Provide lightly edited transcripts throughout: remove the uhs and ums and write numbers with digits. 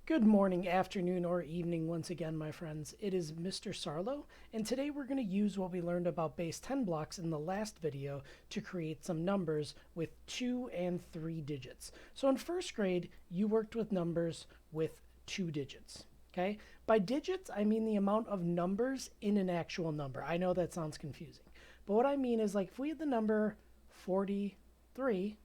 Good morning, afternoon, or evening once again, my friends. It is Mr. Sarlo, and today we're going to use what we learned about base 10 blocks in the last video to create some numbers with 2 and 3 digits. So in first grade, you worked with numbers with 2 digits. Okay? By digits, I mean the amount of numbers in an actual number. I know that sounds confusing, but what I mean is, like, if we had the number 43,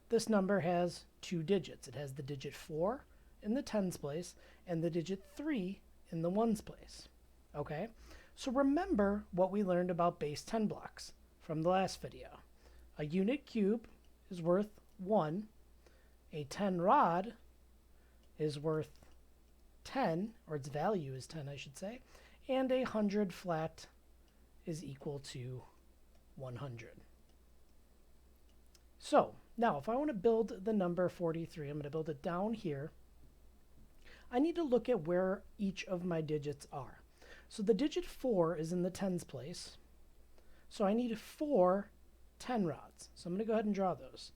this number has 2 digits. It has the digit 4 in the tens place and the digit 3 in the ones place. Okay, so remember what we learned about base 10 blocks from the last video. A unit cube is worth 1, a 10 rod is worth 10, or its value is 10, I should say, and a 100 flat is equal to 100. So now if I want to build the number 43, I'm going to build it down here. I need to look at where each of my digits are. So the digit 4 is in the tens place. So I need 4 10 rods. So I'm going to go ahead and draw those.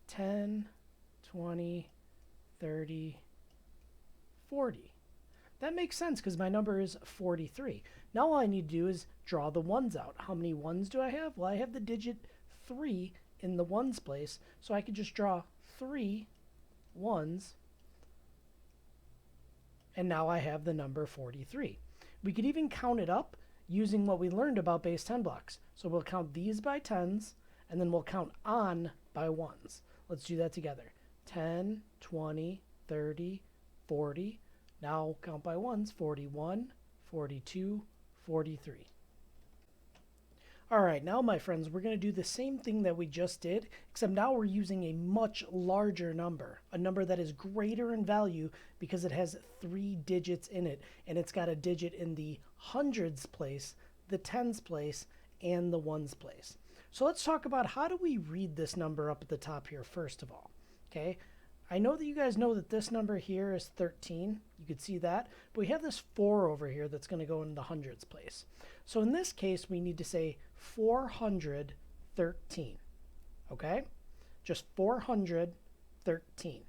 10, 20, 30, 40. That makes sense because my number is 43. Now all I need to do is draw the ones out. How many ones do I have? Well, I have the digit 3 in the ones place. So I could just draw 3 ones. And now I have the number 43. We could even count it up using what we learned about base 10 blocks. So we'll count these by tens, and then we'll count on by ones. Let's do that together. 10, 20, 30, 40. Now count by ones. 41, 42, 43. All right, now my friends, we're going to do the same thing that we just did, except now we're using a much larger number, a number that is greater in value because it has 3 digits in it, and it's got a digit in the hundreds place, the tens place, and the ones place. So let's talk about how do we read this number up at the top here first of all. Okay, I know that you guys know that this number here is 13. You could see that, but we have this 4 over here that's going to go in the hundreds place. So in this case, we need to say 413. Okay? Just 413.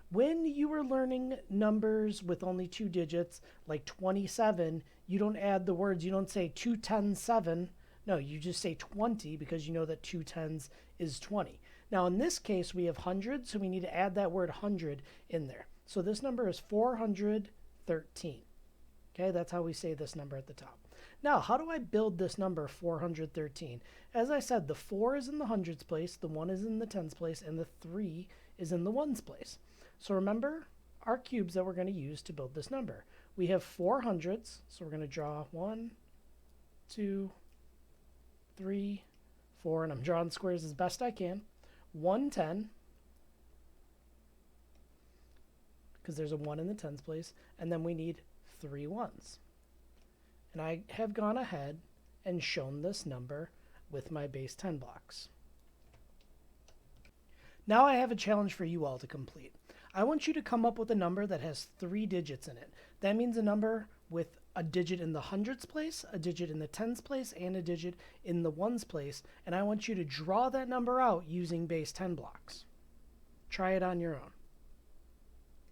When you were learning numbers with only 2 digits, like 27, you don't add the words, you don't say 210 No, you just say 20 because you know that 2 tens is 20. Now in this case, we have hundreds, so we need to add that word 100 in there. So this number is 413. Okay, that's how we say this number at the top. Now, how do I build this number 413? As I said, the 4 is in the hundreds place, the 1 is in the tens place, and the 3 is in the ones place. So remember our cubes that we're going to use to build this number. We have 4 hundreds, so we're going to draw 1, 2, 3, 4, and I'm drawing squares as best I can. 110, because there's a 1 in the tens place, and then we need 3 ones. And I have gone ahead and shown this number with my base 10 blocks. Now I have a challenge for you all to complete. I want you to come up with a number that has 3 digits in it. That means a number with a digit in the hundreds place, a digit in the tens place, and a digit in the ones place. And I want you to draw that number out using base 10 blocks. Try it on your own.